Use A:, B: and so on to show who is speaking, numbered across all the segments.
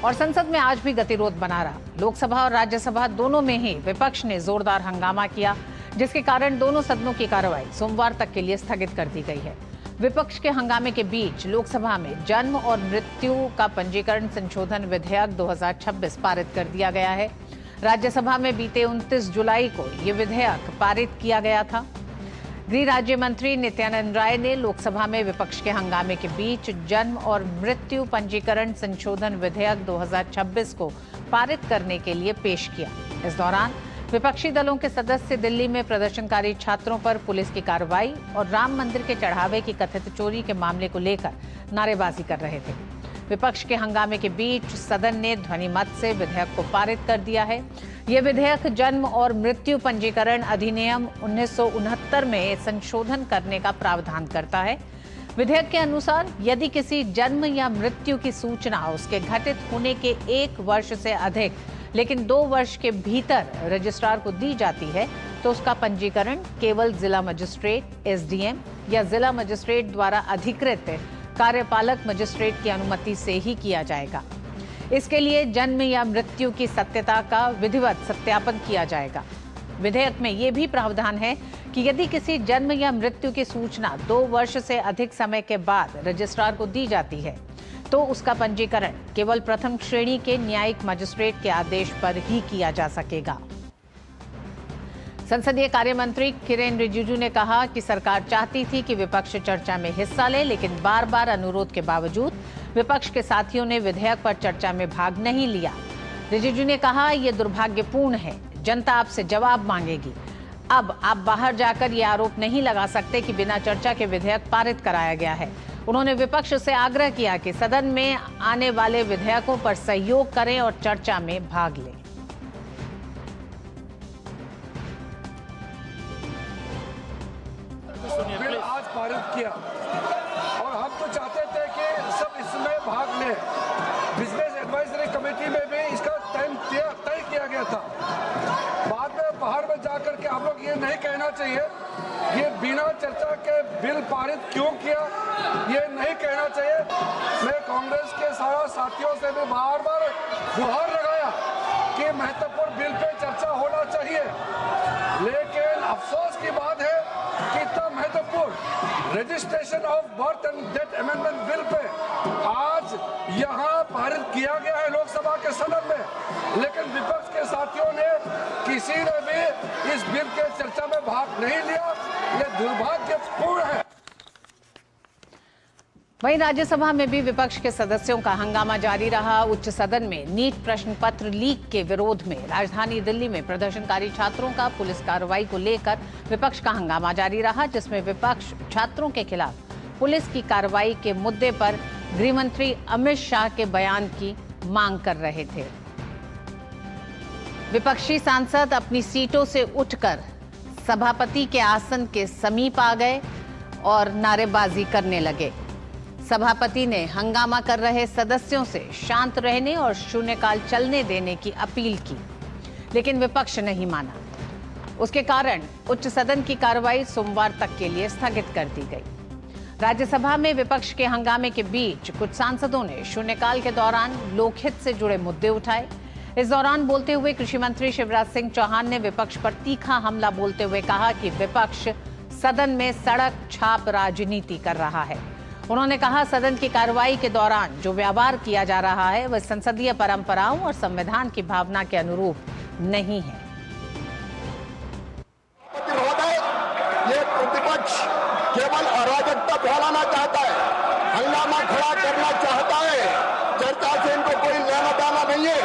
A: और संसद में आज भी गतिरोध बना रहा। लोकसभा और राज्यसभा दोनों में ही विपक्ष ने जोरदार हंगामा किया, जिसके कारण दोनों सदनों की कार्रवाई सोमवार तक के लिए स्थगित कर दी गई है। विपक्ष के हंगामे के बीच लोकसभा में जन्म और मृत्यु का पंजीकरण संशोधन विधेयक 2026 पारित कर दिया गया है। राज्यसभा में बीते 29 जुलाई को ये विधेयक पारित किया गया था। गृह राज्य मंत्री नित्यानंद राय ने लोकसभा में विपक्ष के हंगामे के बीच जन्म और मृत्यु पंजीकरण संशोधन विधेयक 2026 को पारित करने के लिए पेश किया। इस दौरान विपक्षी दलों के सदस्य दिल्ली में प्रदर्शनकारी छात्रों पर पुलिस की कार्रवाई और राम मंदिर के चढ़ावे की कथित चोरी के मामले को लेकर नारेबाजी कर रहे थे। विपक्ष के हंगामे के बीच सदन ने ध्वनिमत से विधेयक को पारित कर दिया है। यह विधेयक जन्म और मृत्यु पंजीकरण अधिनियम 1969 में संशोधन करने का प्रावधान करता है। विधेयक के अनुसार यदि किसी जन्म या मृत्यु की सूचना उसके घटित होने के 1 वर्ष से अधिक लेकिन 2 वर्ष के भीतर रजिस्ट्रार को दी जाती है तो उसका पंजीकरण केवल जिला मजिस्ट्रेट, एसडीएम या जिला मजिस्ट्रेट द्वारा अधिकृत कार्यपालक मजिस्ट्रेट की अनुमति से ही किया जाएगा। इसके लिए जन्म या मृत्यु की सत्यता का विधिवत सत्यापन किया जाएगा। विधेयक में यह भी प्रावधान है कि यदि किसी जन्म या मृत्यु की सूचना 2 वर्ष से अधिक समय के बाद रजिस्ट्रार को दी जाती है तो उसका पंजीकरण केवल प्रथम श्रेणी के न्यायिक मजिस्ट्रेट के आदेश पर ही किया जा सकेगा। संसदीय कार्य मंत्री किरेन रिजिजू ने कहा कि सरकार चाहती थी कि विपक्ष चर्चा में हिस्सा ले, लेकिन बार बार अनुरोध के बावजूद विपक्ष के साथियों ने विधेयक पर चर्चा में भाग नहीं लिया। रिजिजू ने कहा, यह दुर्भाग्यपूर्ण है, जनता आपसे जवाब मांगेगी। अब आप बाहर जाकर ये आरोप नहीं लगा सकते कि बिना चर्चा के विधेयक पारित कराया गया है। उन्होंने विपक्ष से आग्रह किया कि सदन में आने वाले विधेयकों पर सहयोग करें और चर्चा में भाग लें।
B: बिल आज पारित किया और हम तो चाहते थे कि सब इसमें भाग लें। बिजनेस एडवाइजरी कमेटी में भी इसका टाइम तय किया गया था। बाद में बाहर में जाकर के हम लोग ये नहीं कहना चाहिए ये बिना चर्चा के बिल पारित क्यों किया, ये नहीं कहना चाहिए। मैं कांग्रेस के सारा साथियों से भी बार बार गुहार लगाया कि महत्वपूर्ण बिल पे चर्चा होना चाहिए, लेकिन अफसोस की बात है कि इतना महत्वपूर्ण registration of birth and death amendment bill pay आज यहाँ पारित किया गया है लोकसभा के सदन में, लेकिन विपक्ष के साथियों ने किसी ने भी इस बिल के चर्चा में भाग नहीं लिया। ये दुर्भाग्यपूर्ण है।
A: वहीं राज्यसभा में भी विपक्ष के सदस्यों का हंगामा जारी रहा। उच्च सदन में नीट प्रश्न पत्र लीक के विरोध में राजधानी दिल्ली में प्रदर्शनकारी छात्रों का पुलिस कार्रवाई को लेकर विपक्ष का हंगामा जारी रहा, जिसमें विपक्ष छात्रों के खिलाफ पुलिस की कार्रवाई के मुद्दे पर गृह मंत्री अमित शाह के बयान की मांग कर रहे थे। विपक्षी सांसद अपनी सीटों से उठकर सभापति के आसन के समीप आ गए और नारेबाजी करने लगे। सभापति ने हंगामा कर रहे सदस्यों से शांत रहने और शून्यकाल चलने देने की अपील की, लेकिन विपक्ष नहीं माना। उसके कारण उच्च सदन की कार्रवाई सोमवार तक के लिए स्थगित कर दी गई। राज्यसभा में विपक्ष के हंगामे के बीच कुछ सांसदों ने शून्यकाल के दौरान लोकहित से जुड़े मुद्दे उठाए। इस दौरान बोलते हुए कृषि मंत्री शिवराज सिंह चौहान ने विपक्ष पर तीखा हमला बोलते हुए कहा कि विपक्ष सदन में सड़क छाप राजनीति कर रहा है। उन्होंने कहा, सदन की कार्रवाई के दौरान जो व्यवहार किया जा रहा है वह संसदीय परंपराओं और संविधान की भावना के अनुरूप नहीं है।
C: ये प्रतिपक्ष केवल अराजकता फैलाना चाहता है, हंगामा खड़ा करना चाहता है, चर्चा से इनको कोई लेना देना नहीं है।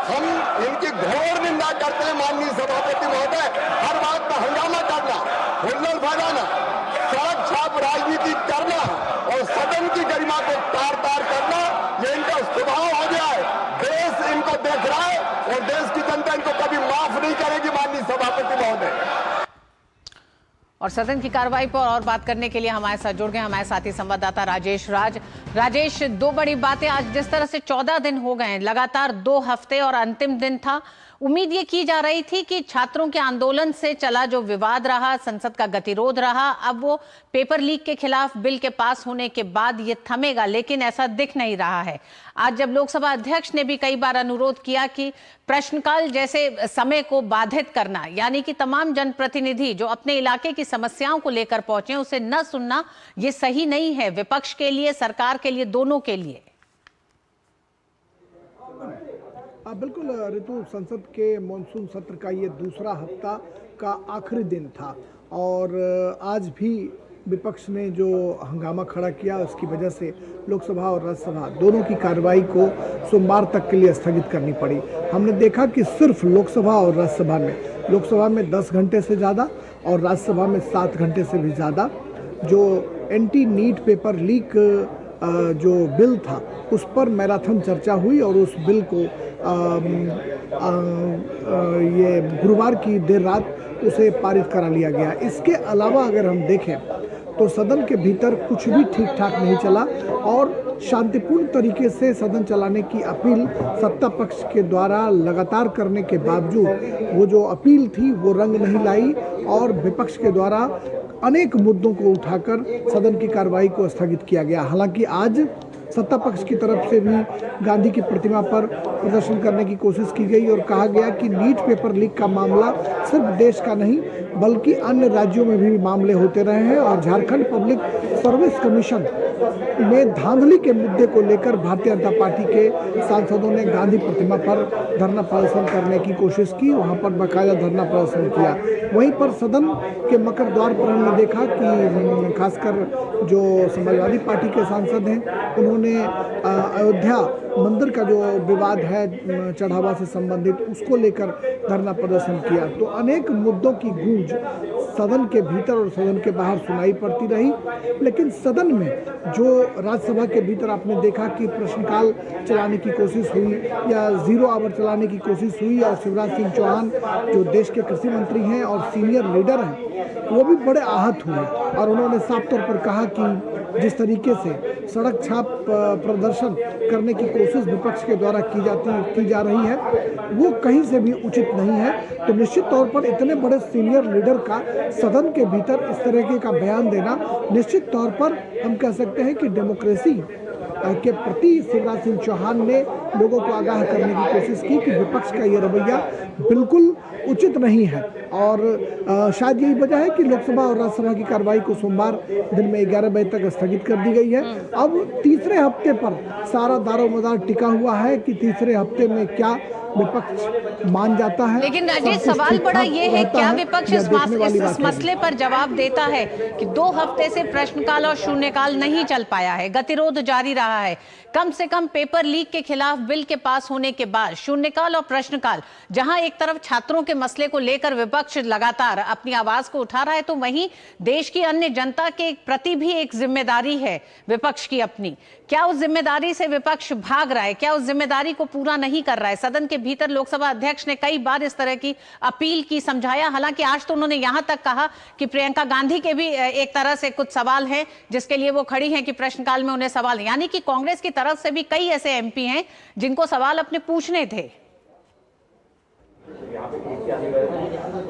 C: हम इनकी घोर निंदा करते हैं। माननीय सभापति महोदय, हर बात में हंगामा करना, हुल्लड़ फैलाना, सड़क छाप राजनीति करना और सदन की गरिमा को तार तार करना, ये इनका स्वभाव हो गया है। देश इनको देख रहा है और देश की जनता इनको कभी माफ नहीं करेगी। माननीय सभापति महोदय,
A: और सदन की कार्रवाई पर और बात करने के लिए हमारे साथ जुड़ गए हमारे साथी संवाददाता राजेश, 2 बड़ी बातें। आज जिस तरह से 14 दिन हो गए, लगातार 2 हफ्ते और अंतिम दिन था, उम्मीद ये की जा रही थी कि छात्रों के आंदोलन से चला जो विवाद रहा, संसद का गतिरोध रहा, अब वो पेपर लीक के खिलाफ बिल के पास होने के बाद ये थमेगा, लेकिन ऐसा दिख नहीं रहा है। आज जब लोकसभा अध्यक्ष ने भी कई बार अनुरोध किया कि प्रश्नकाल जैसे समय को बाधित करना, यानी कि तमाम जनप्रतिनिधि जो अपने इलाके की समस्याओं को लेकर पहुंचे उसे न सुनना, ये सही नहीं है विपक्ष के लिए, सरकार के लिए, दोनों के लिए।
D: बिल्कुल ऋतु, संसद के मॉनसून सत्र का ये दूसरा हफ्ता का आखिरी दिन था और आज भी विपक्ष ने जो हंगामा खड़ा किया उसकी वजह से लोकसभा और राज्यसभा दोनों की कार्रवाई को सोमवार तक के लिए स्थगित करनी पड़ी। हमने देखा कि सिर्फ लोकसभा और राज्यसभा में 10 घंटे से ज़्यादा और राज्यसभा में 7 घंटे से भी ज़्यादा जो एंटी नीट पेपर लीक जो बिल था उस पर मैराथन चर्चा हुई और उस बिल को ये गुरुवार की देर रात उसे पारित करा लिया गया। इसके अलावा अगर हम देखें तो सदन के भीतर कुछ भी ठीक ठाक नहीं चला और शांतिपूर्ण तरीके से सदन चलाने की अपील सत्ता पक्ष के द्वारा लगातार करने के बावजूद वो जो अपील थी वो रंग नहीं लाई और विपक्ष के द्वारा अनेक मुद्दों को उठाकर सदन की कार्रवाई को स्थगित किया गया। हालांकि आज सत्ता पक्ष की तरफ से भी गांधी की प्रतिमा पर प्रदर्शन करने की कोशिश की गई और कहा गया कि नीट पेपर लीक का मामला सिर्फ देश का नहीं बल्कि अन्य राज्यों में भी मामले होते रहे हैं और झारखंड पब्लिक सर्विस कमीशन में धांधली के मुद्दे को लेकर भारतीय जनता पार्टी के सांसदों ने गांधी प्रतिमा पर धरना प्रदर्शन करने की कोशिश की, वहां पर बाकायदा धरना प्रदर्शन किया। वहीं पर सदन के मकर द्वार पर हमने देखा कि खासकर जो समाजवादी पार्टी के सांसद हैं उन्होंने अयोध्या मंदिर का जो विवाद है चढ़ावा से संबंधित उसको लेकर धरना प्रदर्शन किया। तो अनेक मुद्दों की गूंज सदन के भीतर और सदन के बाहर सुनाई पड़ती रही, लेकिन सदन में जो राज्यसभा के भीतर आपने देखा कि प्रश्नकाल चलाने की कोशिश हुई या 0 आवर चलाने की कोशिश हुई और शिवराज सिंह चौहान जो देश के कृषि मंत्री हैं और सीनियर लीडर हैं वो भी बड़े आहत हुए और उन्होंने साफ तौर पर कहा कि जिस तरीके से सड़क छाप प्रदर्शन करने की कोशिश विपक्ष के द्वारा की जा रही है वो कहीं से भी उचित नहीं है। तो निश्चित तौर पर इतने बड़े सीनियर लीडर का सदन के भीतर इस तरह का बयान देना निश्चित तौर पर हम कह सकते हैं कि डेमोक्रेसी के प्रति शिवराज सिंह चौहान ने लोगों को आगाह करने की कोशिश की कि विपक्ष का ये रवैया बिल्कुल उचित नहीं है और शायद यही वजह है कि लोकसभा और राज्यसभा की कार्रवाई को सोमवार दिन में 11 बजे तक स्थगित कर दी गई है। अब तीसरे हफ्ते पर सारा दारोमदार टिका हुआ है कि तीसरे हफ्ते में क्या विपक्ष मान जाता है।
A: लेकिन राजेश, सवाल बड़ा ये है क्या विपक्ष इस मसले पर जवाब देता है कि 2 हफ्ते से प्रश्नकाल और शून्यकाल नहीं चल पाया है, गतिरोध जारी रहा है, कम से कम पेपर लीक के खिलाफ बिल के पास होने के बाद शून्यकाल और प्रश्नकाल जहां एक तरफ छात्रों के मसले को लेकर विपक्ष लगातार अपनी आवाज को उठा रहा है तो वहीं देश की अन्य जनता के प्रति भी एक जिम्मेदारी है विपक्ष की अपनी। क्या उस जिम्मेदारी से विपक्ष भाग रहा है? क्या उस जिम्मेदारी को पूरा नहीं कर रहा है? सदन के भीतर लोकसभा अध्यक्ष ने कई बार इस तरह की अपील की, समझाया, हालांकि आज तो उन्होंने यहां तक कहा कि प्रियंका गांधी के भी एक तरह से कुछ सवाल हैं जिसके लिए वो खड़ी हैं कि प्रश्नकाल में उन्हें सवाल, यानी कि कांग्रेस की तरफ से भी कई ऐसे एमपी हैं जिनको सवाल अपने पूछने थे।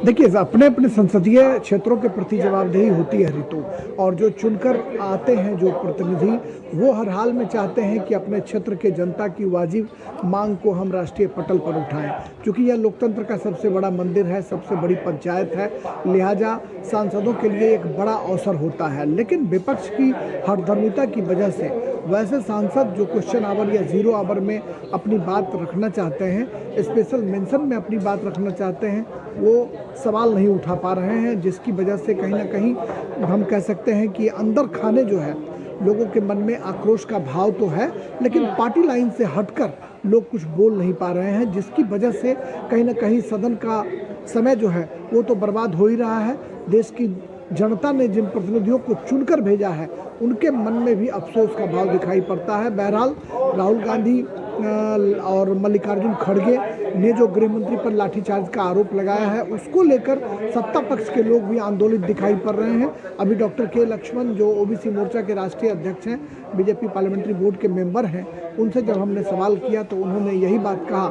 D: देखिए, अपने अपने संसदीय क्षेत्रों के प्रति जवाबदेही होती है ऋतु, और जो चुनकर आते हैं जो प्रतिनिधि वो हर हाल में चाहते हैं कि अपने क्षेत्र के जनता की वाजिब मांग को हम राष्ट्रीय पटल पर उठाएं। क्योंकि यह लोकतंत्र का सबसे बड़ा मंदिर है, सबसे बड़ी पंचायत है, लिहाजा सांसदों के लिए एक बड़ा अवसर होता है। लेकिन विपक्ष की हठधर्मिता की वजह से वैसे सांसद जो क्वेश्चन आवर या 0 आवर में अपनी बात रखना चाहते हैं, स्पेशल मेंशन में अपनी बात रखना चाहते हैं, वो सवाल नहीं उठा पा रहे हैं, जिसकी वजह से कहीं ना कहीं हम कह सकते हैं कि अंदर खाने जो है लोगों के मन में आक्रोश का भाव तो है, लेकिन पार्टी लाइन से हटकर लोग कुछ बोल नहीं पा रहे हैं, जिसकी वजह से कहीं ना कहीं सदन का समय जो है वो तो बर्बाद हो ही रहा है। देश की जनता ने जिन प्रतिनिधियों को चुनकर भेजा है उनके मन में भी अफसोस का भाव दिखाई पड़ता है। बहरहाल राहुल गांधी और मल्लिकार्जुन खड़गे ने जो गृह मंत्री पर लाठीचार्ज का आरोप लगाया है, उसको लेकर सत्ता पक्ष के लोग भी आंदोलित दिखाई पड़ रहे हैं। अभी डॉक्टर के लक्ष्मण जो ओबीसी मोर्चा के राष्ट्रीय अध्यक्ष हैं, बीजेपी पार्लियामेंट्री बोर्ड के मेंबर हैं, उनसे जब हमने सवाल किया तो उन्होंने यही बात कहा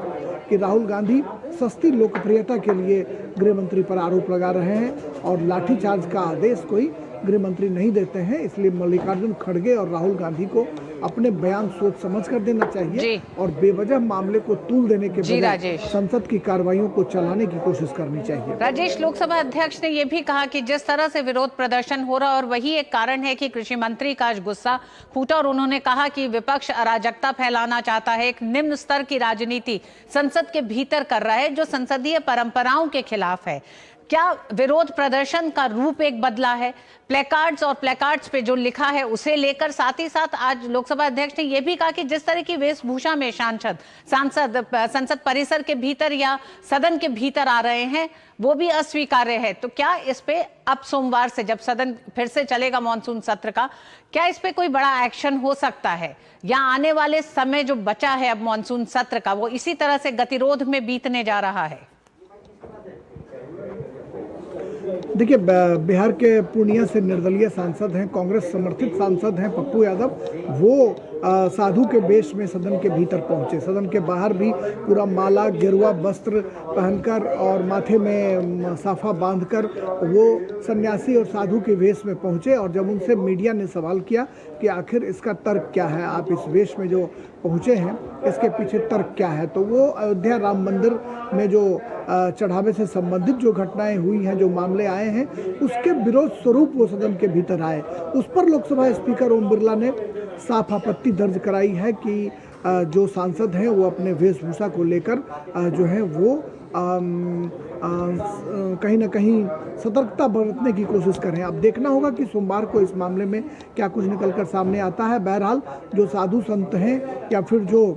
D: कि राहुल गांधी सस्ती लोकप्रियता के लिए गृह मंत्री पर आरोप लगा रहे हैं और लाठीचार्ज का आदेश कोई गृह मंत्री नहीं देते हैं। इसलिए मल्लिकार्जुन खड़गे और राहुल गांधी को अपने बयान सोच समझ कर देना चाहिए और बेवजह मामले को तूल देने के बजाय संसद की कार्रवाइयों को चलाने की कोशिश करनी चाहिए।
A: राजेश, लोकसभा अध्यक्ष ने यह भी कहा कि जिस तरह से विरोध प्रदर्शन हो रहा है और वही एक कारण है कि कृषि मंत्री का आज गुस्सा फूटा और उन्होंने कहा कि विपक्ष अराजकता फैलाना चाहता है, एक निम्न स्तर की राजनीति संसद के भीतर कर रहा है जो संसदीय परंपराओं के खिलाफ है। क्या विरोध प्रदर्शन का रूप एक बदला है? प्लेकार्ड्स और प्लेकार्ड्स पे जो लिखा है उसे लेकर, साथ ही साथ आज लोकसभा अध्यक्ष ने यह भी कहा कि जिस तरह की वेशभूषा में सांसद संसद परिसर के भीतर या सदन के भीतर आ रहे हैं वो भी अस्वीकार्य है। तो क्या इस पे अब सोमवार से जब सदन फिर से चलेगा मॉनसून सत्र का, क्या इस पे कोई बड़ा एक्शन हो सकता है या आने वाले समय जो बचा है अब मॉनसून सत्र का वो इसी तरह से गतिरोध में बीतने जा रहा है?
D: देखिए, बिहार के पूर्णिया से निर्दलीय सांसद हैं, कांग्रेस समर्थित सांसद हैं पप्पू यादव। वो साधु के वेश में सदन के भीतर पहुंचे। सदन के बाहर भी पूरा माला गेरुआ वस्त्र पहनकर और माथे में साफा बांधकर वो सन्यासी और साधु के वेश में पहुंचे। और जब उनसे मीडिया ने सवाल किया कि आखिर इसका तर्क क्या है, आप इस वेश में जो पहुंचे हैं इसके पीछे तर्क क्या है, तो वो अयोध्या राम मंदिर में जो चढ़ावे से संबंधित जो घटनाएं हुई हैं, जो मामले आए हैं, उसके विरोध स्वरूप वो सदन के भीतर आए। उस पर लोकसभा स्पीकर ओम बिरला ने साफ आपत्ति दर्ज कराई है कि जो सांसद हैं वो अपने वेशभूषा को लेकर जो है वो कहीं ना कहीं सतर्कता बरतने की कोशिश करें। अब देखना होगा कि सोमवार को इस मामले में क्या कुछ निकलकर सामने आता है। बहरहाल जो साधु संत हैं या फिर जो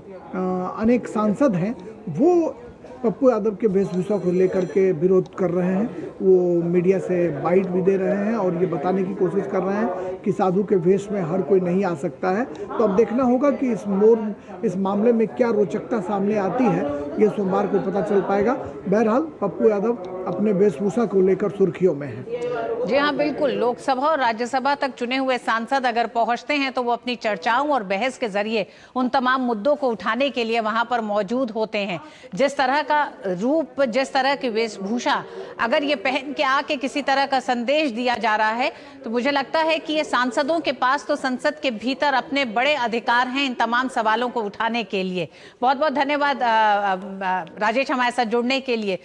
D: अनेक सांसद हैं वो पप्पू यादव के वेशभूषा को लेकर के विरोध कर रहे हैं। वो मीडिया से बाइट भी दे रहे हैं और ये बताने की कोशिश कर रहे हैं कि साधु के वेश में हर कोई नहीं आ सकता है। तो अब देखना होगा कि इस मामले में क्या रोचकता सामने आती है, ये सोमवार को पता चल पाएगा। बहरहाल पप्पू यादव अपने वेशभूषा को लेकर सुर्खियों में है।
A: जी हाँ, बिल्कुल। लोकसभा और राज्यसभा तक चुने हुए सांसद अगर पहुंचते हैं तो वो अपनी चर्चाओं और बहस के जरिए उन तमाम मुद्दों को उठाने के लिए वहां पर मौजूद होते हैं। जिस तरह का रूप, जिस तरह की वेशभूषा अगर ये पहन के आके किसी तरह का संदेश दिया जा रहा है तो मुझे लगता है कि ये सांसदों के पास तो संसद के भीतर अपने बड़े अधिकार हैं इन तमाम सवालों को उठाने के लिए। बहुत बहुत धन्यवाद राजेश हमारे साथ जुड़ने के लिए।